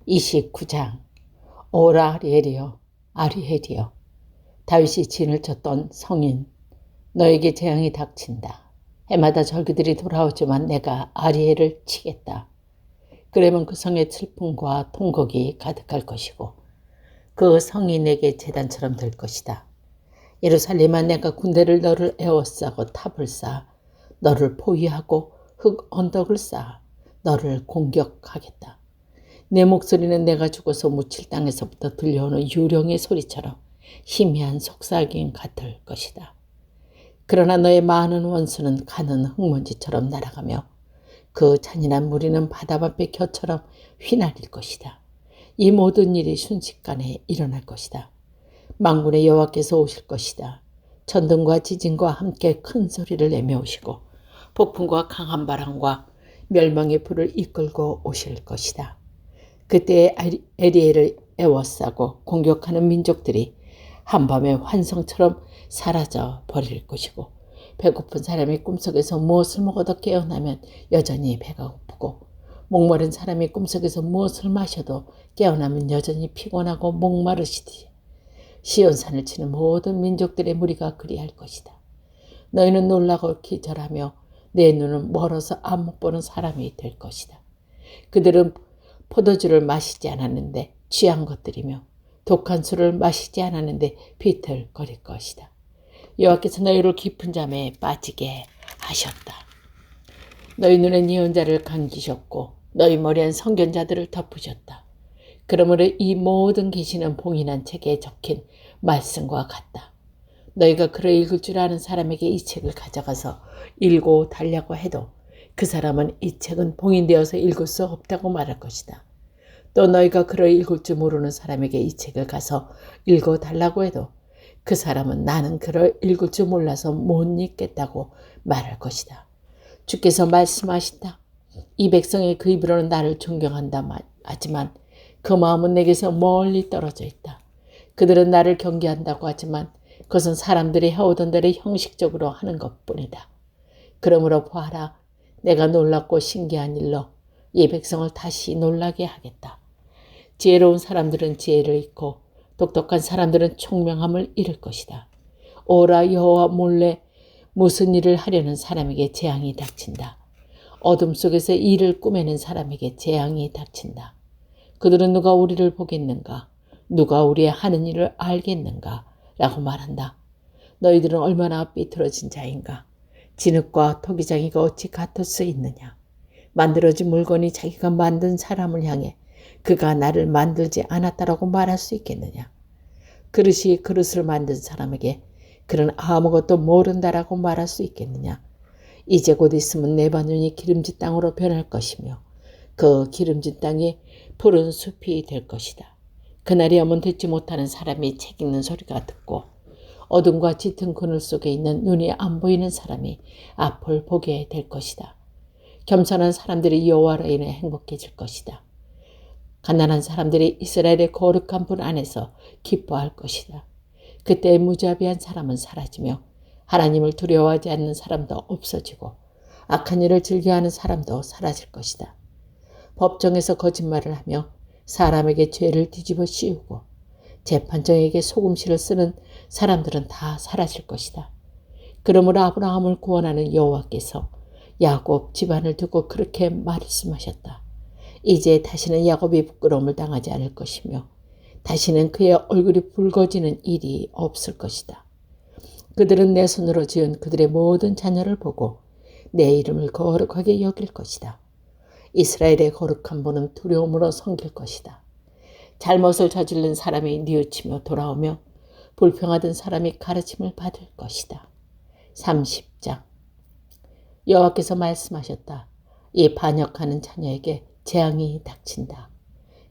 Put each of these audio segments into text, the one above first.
29장. 오라 아리엘이여, 아리엘이여, 다윗이 진을 쳤던 성인, 너에게 재앙이 닥친다. 해마다 절기들이 돌아오지만 내가 아리엘을 치겠다. 그러면 그 성에 슬픔과 통곡이 가득할 것이고 그 성이 내게 제단처럼 될 것이다. 예루살렘아, 내가 군대를 너를 에워싸고 탑을 쌓아 너를 포위하고 흙 언덕을 쌓아 너를 공격하겠다. 내 목소리는 내가 죽어서 묻힐 땅에서부터 들려오는 유령의 소리처럼 희미한 속삭임 같을 것이다. 그러나 너의 많은 원수는 가는 흙먼지처럼 날아가며 그 잔인한 무리는 바다밥의 겨처럼 휘날릴 것이다. 이 모든 일이 순식간에 일어날 것이다. 만군의 여호와께서 오실 것이다. 천둥과 지진과 함께 큰 소리를 내며 오시고 폭풍과 강한 바람과 멸망의 불을 이끌고 오실 것이다. 그때 에리엘을 에워싸고 공격하는 민족들이 한밤의 환성처럼 사라져 버릴 것이고 배고픈 사람이 꿈속에서 무엇을 먹어도 깨어나면 여전히 배가 고프고 목마른 사람이 꿈속에서 무엇을 마셔도 깨어나면 여전히 피곤하고 목마르시듯이 시온산을 치는 모든 민족들의 무리가 그리할 것이다. 너희는 놀라고 기절하며 내 눈은 멀어서 안 못 보는 사람이 될 것이다. 그들은 포도주를 마시지 않았는데 취한 것들이며 독한 술을 마시지 않았는데 비틀거릴 것이다. 여호와께서 너희를 깊은 잠에 빠지게 하셨다. 너희 눈엔 예언자를 감기셨고 너희 머리엔 선견자들을 덮으셨다. 그러므로 이 모든 계시는 봉인한 책에 적힌 말씀과 같다. 너희가 글을 읽을 줄 아는 사람에게 이 책을 가져가서 읽고 달라고 해도 그 사람은 이 책은 봉인되어서 읽을 수 없다고 말할 것이다. 또 너희가 글을 읽을 줄 모르는 사람에게 이 책을 가서 읽어 달라고 해도 그 사람은 나는 글을 읽을 줄 몰라서 못 읽겠다고 말할 것이다. 주께서 말씀하신다. 이 백성의 그 입으로는 나를 존경한다 하지만 그 마음은 내게서 멀리 떨어져 있다. 그들은 나를 경계한다고 하지만 그것은 사람들이 해오던 대로 형식적으로 하는 것뿐이다. 그러므로 보아라, 내가 놀랍고 신기한 일로 이 백성을 다시 놀라게 하겠다. 지혜로운 사람들은 지혜를 잃고 똑똑한 사람들은 총명함을 잃을 것이다. 오라, 여호와 몰래 무슨 일을 하려는 사람에게 재앙이 닥친다. 어둠 속에서 일을 꾸며낸 사람에게 재앙이 닥친다. 그들은 누가 우리를 보겠는가? 누가 우리의 하는 일을 알겠는가? 라고 말한다. 너희들은 얼마나 삐뚤어진 자인가? 진흙과 토기장이가 어찌 같을 수 있느냐? 만들어진 물건이 자기가 만든 사람을 향해 그가 나를 만들지 않았다라고 말할 수 있겠느냐? 그릇이 그릇을 만든 사람에게 그는 아무것도 모른다라고 말할 수 있겠느냐? 이제 곧 있으면 레바논이 기름진 땅으로 변할 것이며 그 기름진 땅이 푸른 숲이 될 것이다. 그날이 오면 듣지 못하는 사람이 책 읽는 소리가 듣고 어둠과 짙은 그늘 속에 있는 눈이 안 보이는 사람이 앞을 보게 될 것이다. 겸손한 사람들이 여호와로 인해 행복해질 것이다. 가난한 사람들이 이스라엘의 거룩한 분 안에서 기뻐할 것이다. 그때 무자비한 사람은 사라지며 하나님을 두려워하지 않는 사람도 없어지고 악한 일을 즐겨하는 사람도 사라질 것이다. 법정에서 거짓말을 하며 사람에게 죄를 뒤집어 씌우고 재판장에게 속임수를 쓰는 사람들은 다 사라질 것이다. 그러므로 아브라함을 구원하는 여호와께서 야곱 집안을 두고 그렇게 말씀하셨다. 이제 다시는 야곱이 부끄러움을 당하지 않을 것이며 다시는 그의 얼굴이 붉어지는 일이 없을 것이다. 그들은 내 손으로 지은 그들의 모든 자녀를 보고 내 이름을 거룩하게 여길 것이다. 이스라엘의 거룩한 분은 두려움으로 섬길 것이다. 잘못을 저지른 사람이 뉘우치며 돌아오며 불평하던 사람이 가르침을 받을 것이다. 30장. 여호와께서 말씀하셨다. 이 반역하는 자녀에게 재앙이 닥친다.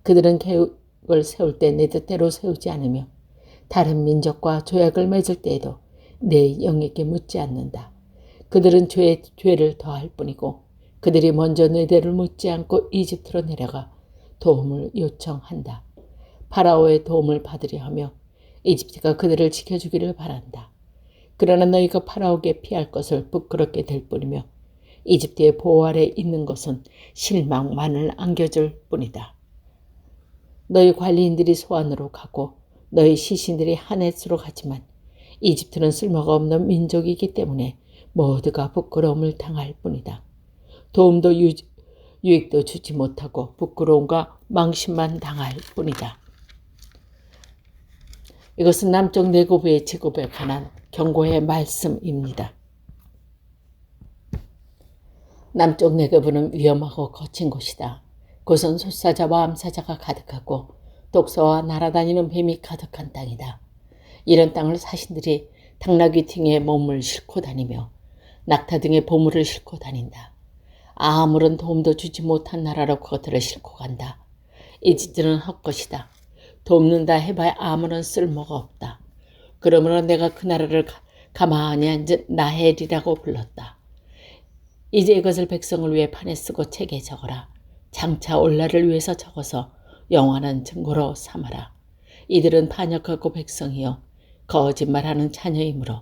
그들은 계획을 세울 때 내 뜻대로 세우지 않으며 다른 민족과 조약을 맺을 때에도 내 영에게 묻지 않는다. 그들은 죄를 더할 뿐이고 그들이 먼저 내 대를 묻지 않고 이집트로 내려가 도움을 요청한다. 파라오의 도움을 받으려 하며 이집트가 그들을 지켜주기를 바란다. 그러나 너희가 파라오에게 피할 것을 부끄럽게 될 뿐이며 이집트의 보호 아래 있는 것은 실망만을 안겨줄 뿐이다. 너희 관리인들이 소안으로 가고 너희 시신들이 하넷으로 가지만 이집트는 쓸모가 없는 민족이기 때문에 모두가 부끄러움을 당할 뿐이다. 도움도 유익도 주지 못하고 부끄러움과 망신만 당할 뿐이다. 이것은 남쪽 네고브의 지급에 관한 경고의 말씀입니다. 남쪽 네고브는 위험하고 거친 곳이다. 그것은 솟사자와 암사자가 가득하고 독서와 날아다니는 뱀이 가득한 땅이다. 이런 땅을 사신들이 당나귀 등에 몸을 싣고 다니며 낙타 등의 보물을 싣고 다닌다. 아무런 도움도 주지 못한 나라로 그것들을 싣고 간다. 이집트는 헛것이다. 돕는다 해봐야 아무런 쓸모가 없다. 그러므로 내가 그 나라를 가만히 앉은 나헬이라고 불렀다. 이제 이것을 백성을 위해 판에 쓰고 책에 적어라. 장차 올 날을 위해서 적어서 영원한 증거로 삼아라. 이들은 반역하고 백성이요 거짓말하는 자녀이므로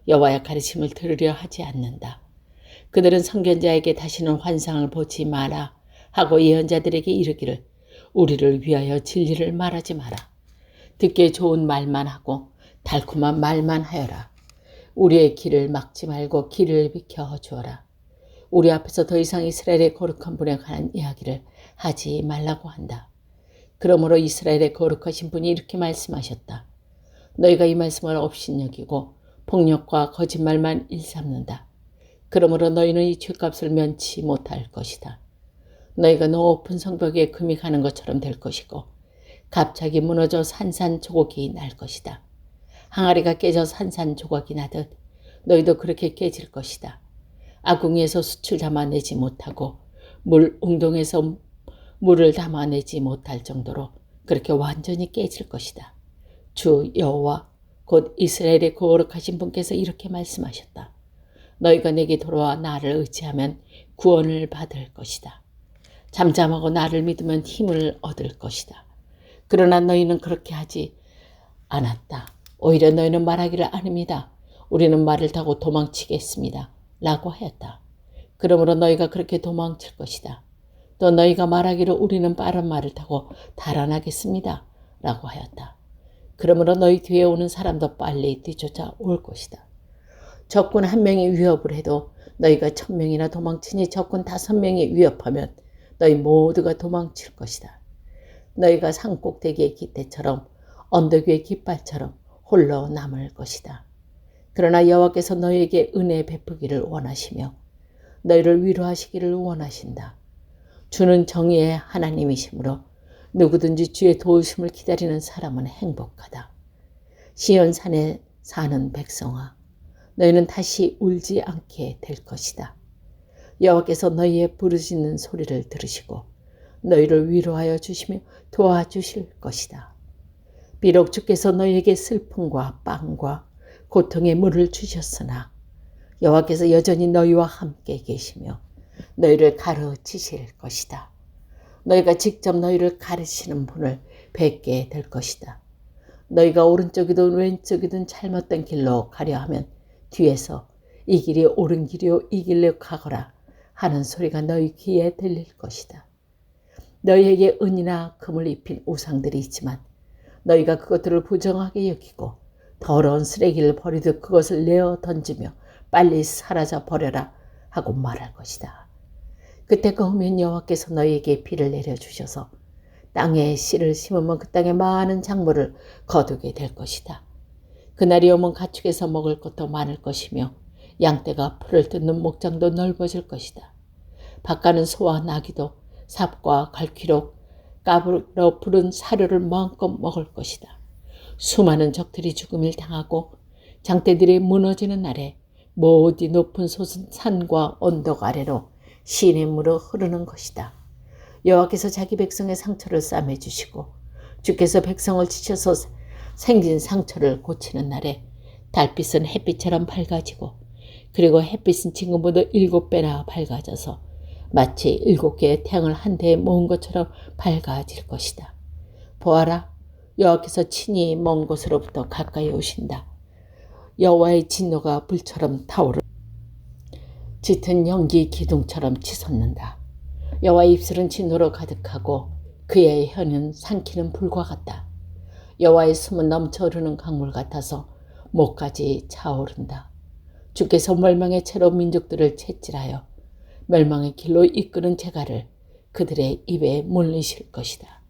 여호와의 가르침을 들으려 하지 않는다. 그들은 선견자에게 다시는 환상을 보지 마라 하고 예언자들에게 이르기를 우리를 위하여 진리를 말하지 마라. 듣기에 좋은 말만 하고 달콤한 말만 하여라. 우리의 길을 막지 말고 길을 비켜 주어라. 우리 앞에서 더 이상 이스라엘의 거룩한 분에 관한 이야기를 하지 말라고 한다. 그러므로 이스라엘의 거룩하신 분이 이렇게 말씀하셨다. 너희가 이 말씀을 업신여기고 폭력과 거짓말만 일삼는다. 그러므로 너희는 이 죄값을 면치 못할 것이다. 너희가 높은 성벽에 금이 가는 것처럼 될 것이고 갑자기 무너져 산산조각이 날 것이다. 항아리가 깨져 산산조각이 나듯 너희도 그렇게 깨질 것이다. 아궁이에서 숯을 담아내지 못하고 물 웅덩에서 물을 담아내지 못할 정도로 그렇게 완전히 깨질 것이다. 주 여호와 곧 이스라엘의 거룩하신 분께서 이렇게 말씀하셨다. 너희가 내게 돌아와 나를 의지하면 구원을 받을 것이다. 잠잠하고 나를 믿으면 힘을 얻을 것이다. 그러나 너희는 그렇게 하지 않았다. 오히려 너희는 말하기를 아닙니다. 우리는 말을 타고 도망치겠습니다. 라고 하였다. 그러므로 너희가 그렇게 도망칠 것이다. 또 너희가 말하기를 우리는 빠른 말을 타고 달아나겠습니다. 라고 하였다. 그러므로 너희 뒤에 오는 사람도 빨리 뒤쫓아 올 것이다. 적군 1명이 위협을 해도 너희가 1000명이나 도망치니 적군 5명이 위협하면 너희 모두가 도망칠 것이다. 너희가 산꼭대기의 기태처럼 언덕 위의 깃발처럼 홀로 남을 것이다. 그러나 여호와께서 너희에게 은혜 베푸기를 원하시며 너희를 위로하시기를 원하신다. 주는 정의의 하나님이시므로 누구든지 주의 도우심을 기다리는 사람은 행복하다. 시온산에 사는 백성아, 너희는 다시 울지 않게 될 것이다. 여호와께서 너희의 부르짖는 소리를 들으시고 너희를 위로하여 주시며 도와주실 것이다. 비록 주께서 너희에게 슬픔과 빵과 고통의 물을 주셨으나 여호와께서 여전히 너희와 함께 계시며 너희를 가르치실 것이다. 너희가 직접 너희를 가르치는 분을 뵙게 될 것이다. 너희가 오른쪽이든 왼쪽이든 잘못된 길로 가려 하면 뒤에서 이 길이 옳은 길이요 이 길로 가거라 하는 소리가 너희 귀에 들릴 것이다. 너희에게 은이나 금을 입힌 우상들이 있지만 너희가 그것들을 부정하게 여기고 더러운 쓰레기를 버리듯 그것을 내어 던지며 빨리 사라져 버려라 하고 말할 것이다. 그때가 오면 여호와께서 너희에게 비를 내려주셔서 땅에 씨를 심으면 그 땅에 많은 작물을 거두게 될 것이다. 그날이 오면 가축에서 먹을 것도 많을 것이며 양떼가 풀을 뜯는 목장도 넓어질 것이다. 밭가는 소와 나귀도 삽과 갈퀴로 까불어 부른 사료를 마음껏 먹을 것이다. 수많은 적들이 죽음을 당하고 장대들이 무너지는 날에 모두 높은 솟은 산과 언덕 아래로 시냇물로 흐르는 것이다. 여호와께서 자기 백성의 상처를 싸매주시고 주께서 백성을 치셔서 생긴 상처를 고치는 날에 달빛은 햇빛처럼 밝아지고 그리고 햇빛은 지금보다 7배나 밝아져서 마치 7개의 태양을 한 대에 모은 것처럼 밝아질 것이다. 보아라, 여호와께서 친히 먼 곳으로부터 가까이 오신다. 여호와의 진노가 불처럼 타오르 짙은 연기 기둥처럼 치솟는다. 여호와의 입술은 진노로 가득하고 그의 혀는 삼키는 불과 같다. 여호와의 숨은 넘쳐 흐르는 강물 같아서 목까지 차오른다. 주께서 멸망의 채로 민족들을 채질하여 멸망의 길로 이끄는 재갈을 그들의 입에 물리실 것이다.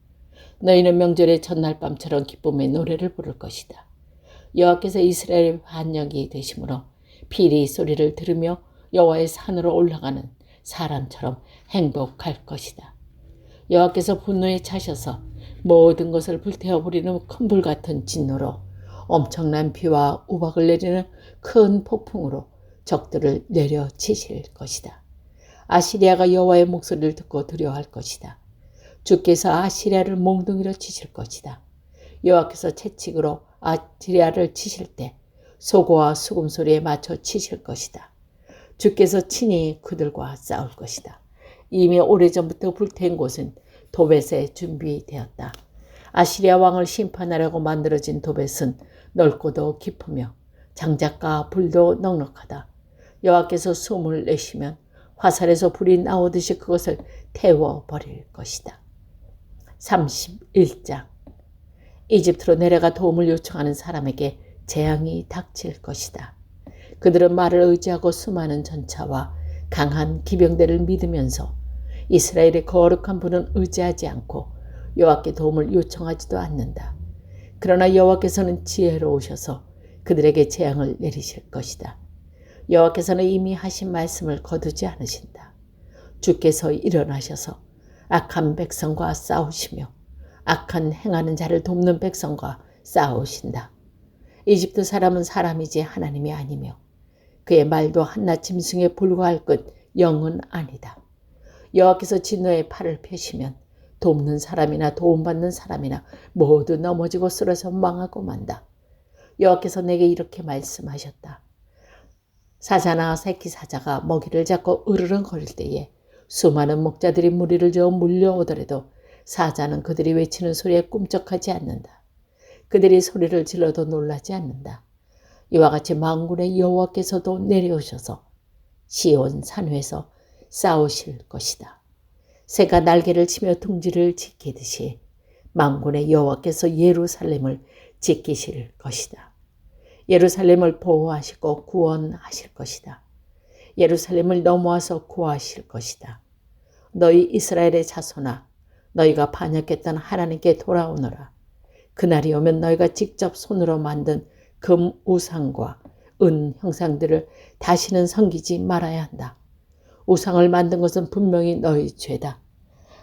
너희는 명절의 전날 밤처럼 기쁨의 노래를 부를 것이다. 여호와께서 이스라엘의 반역이 되심으로 피리 소리를 들으며 여호와의 산으로 올라가는 사람처럼 행복할 것이다. 여호와께서 분노에 차셔서 모든 것을 불태워버리는 큰 불 같은 진노로 엄청난 비와 우박을 내리는 큰 폭풍으로 적들을 내려치실 것이다. 아시리아가 여호와의 목소리를 듣고 두려워할 것이다. 주께서 아시리아를 몽둥이로 치실 것이다. 여호와께서 채찍으로 아시리아를 치실 때 소고와 수금 소리에 맞춰 치실 것이다. 주께서 친히 그들과 싸울 것이다. 이미 오래전부터 불태운 곳은 도벳에 준비되었다. 아시리아 왕을 심판하려고 만들어진 도벳은 넓고도 깊으며 장작과 불도 넉넉하다. 여호와께서 숨을 내쉬면 화살에서 불이 나오듯이 그것을 태워버릴 것이다. 31장. 이집트로 내려가 도움을 요청하는 사람에게 재앙이 닥칠 것이다. 그들은 말을 의지하고 수많은 전차와 강한 기병대를 믿으면서 이스라엘의 거룩한 분은 의지하지 않고 여호와께 도움을 요청하지도 않는다. 그러나 여호와께서는 지혜로우셔서 그들에게 재앙을 내리실 것이다. 여호와께서는 이미 하신 말씀을 거두지 않으신다. 주께서 일어나셔서 악한 백성과 싸우시며 악한 행하는 자를 돕는 백성과 싸우신다. 이집트 사람은 사람이지 하나님이 아니며 그의 말도 한낱 짐승에 불과할 것 영은 아니다. 여호와께서 진노의 팔을 펴시면 돕는 사람이나 도움받는 사람이나 모두 넘어지고 쓰러져 망하고 만다. 여호와께서 내게 이렇게 말씀하셨다. 사자나 새끼 사자가 먹이를 잡고 으르렁거릴 때에 수많은 목자들이 무리를 저어 물려오더라도 사자는 그들이 외치는 소리에 꿈쩍하지 않는다. 그들이 소리를 질러도 놀라지 않는다. 이와 같이 만군의 여호와께서도 내려오셔서 시온 산회에서 싸우실 것이다. 새가 날개를 치며 둥지를 지키듯이 만군의 여호와께서 예루살렘을 지키실 것이다. 예루살렘을 보호하시고 구원하실 것이다. 예루살렘을 넘어와서 구하실 것이다. 너희 이스라엘의 자손아, 너희가 반역했던 하나님께 돌아오너라. 그날이 오면 너희가 직접 손으로 만든 금 우상과 은 형상들을 다시는 섬기지 말아야 한다. 우상을 만든 것은 분명히 너희 죄다.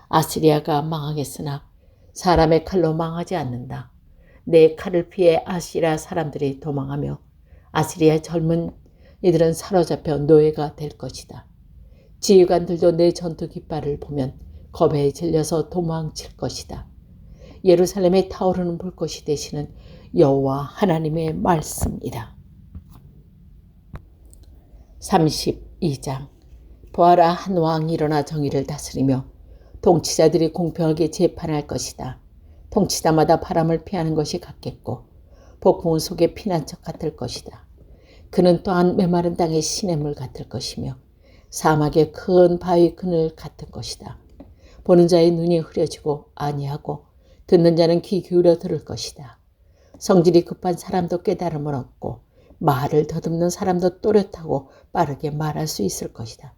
아시리아가 망하겠으나 사람의 칼로 망하지 않는다. 내 칼을 피해 아시리아 사람들이 도망하며 아시리아 젊은 이들은 사로잡혀 노예가 될 것이다. 지휘관들도 내 전투 깃발을 보면 겁에 질려서 도망칠 것이다. 예루살렘에 타오르는 불꽃이 되시는 여호와 하나님의 말씀이다. 32장. 보아라, 한 왕이 일어나 정의를 다스리며 통치자들이 공평하게 재판할 것이다. 통치자마다 바람을 피하는 것이 같겠고 폭풍 속에 피난 척 같을 것이다. 그는 또한 메마른 땅의 시냇물 같을 것이며 사막의 큰 바위 그늘 같은 것이다. 보는 자의 눈이 흐려지고 아니하고 듣는 자는 귀 기울여 들을 것이다. 성질이 급한 사람도 깨달음을 얻고 말을 더듬는 사람도 또렷하고 빠르게 말할 수 있을 것이다.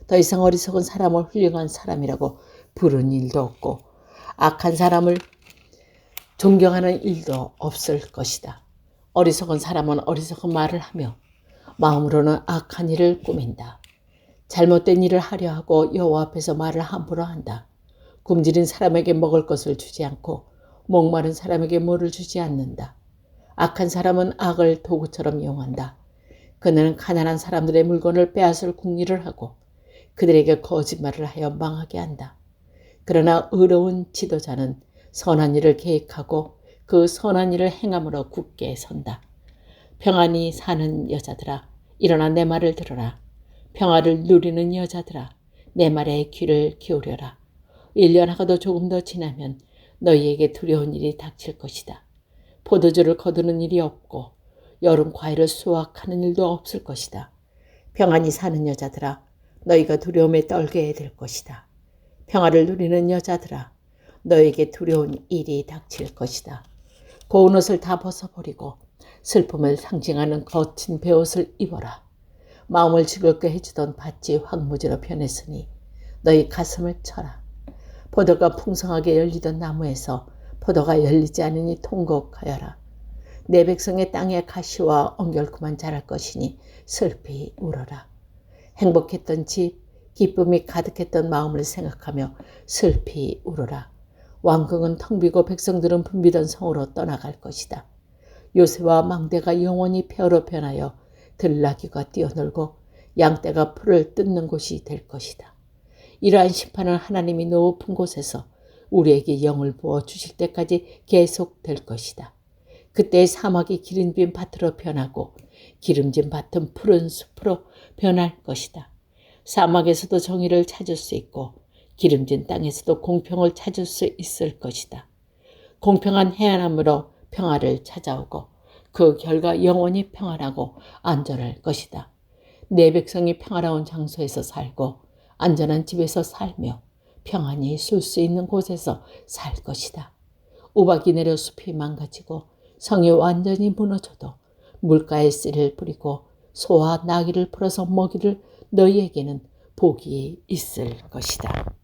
더 이상 어리석은 사람을 훌륭한 사람이라고 부른 일도 없고 악한 사람을 존경하는 일도 없을 것이다. 어리석은 사람은 어리석은 말을 하며 마음으로는 악한 일을 꾸민다. 잘못된 일을 하려 하고 여호와 앞에서 말을 함부로 한다. 굶주린 사람에게 먹을 것을 주지 않고 목마른 사람에게 물을 주지 않는다. 악한 사람은 악을 도구처럼 이용한다. 그는 가난한 사람들의 물건을 빼앗을 궁리를 하고 그들에게 거짓말을 하여 망하게 한다. 그러나 의로운 지도자는 선한 일을 계획하고 그 선한 일을 행함으로 굳게 선다. 평안히 사는 여자들아, 일어나 내 말을 들어라. 평화를 누리는 여자들아, 내 말에 귀를 기울여라. 1년 하고도 조금 더 지나면 너희에게 두려운 일이 닥칠 것이다. 포도주를 거두는 일이 없고 여름 과일을 수확하는 일도 없을 것이다. 평안히 사는 여자들아, 너희가 두려움에 떨게 될 것이다. 평화를 누리는 여자들아, 너에게 두려운 일이 닥칠 것이다. 고운 옷을 다 벗어버리고 슬픔을 상징하는 거친 베옷을 입어라. 마음을 즐겁게 해주던 밭이 황무지로 변했으니 너희 가슴을 쳐라. 포도가 풍성하게 열리던 나무에서 포도가 열리지 않으니 통곡하여라. 내 백성의 땅에 가시와 엉결구만 자랄 것이니 슬피 울어라. 행복했던 집, 기쁨이 가득했던 마음을 생각하며 슬피 울어라. 왕궁은 텅 비고 백성들은 붐비던 성으로 떠나갈 것이다. 요새와 망대가 영원히 폐허로 변하여 들나귀가 뛰어놀고 양떼가 풀을 뜯는 곳이 될 것이다. 이러한 심판은 하나님이 높은 곳에서 우리에게 영을 부어 주실 때까지 계속될 것이다. 그때 사막이 기름진 밭으로 변하고 기름진 밭은 푸른 숲으로 변할 것이다. 사막에서도 정의를 찾을 수 있고 기름진 땅에서도 공평을 찾을 수 있을 것이다. 공평한 해안함으로 평화를 찾아오고 그 결과 영원히 평안하고 안전할 것이다. 내 백성이 평화로운 장소에서 살고 안전한 집에서 살며 평안히 술 수 있는 곳에서 살 것이다. 우박이 내려 숲이 망가지고 성이 완전히 무너져도 물가에 씨를 뿌리고 소와 나귀를 풀어서 먹이를 너희에게는 복이 있을 것이다.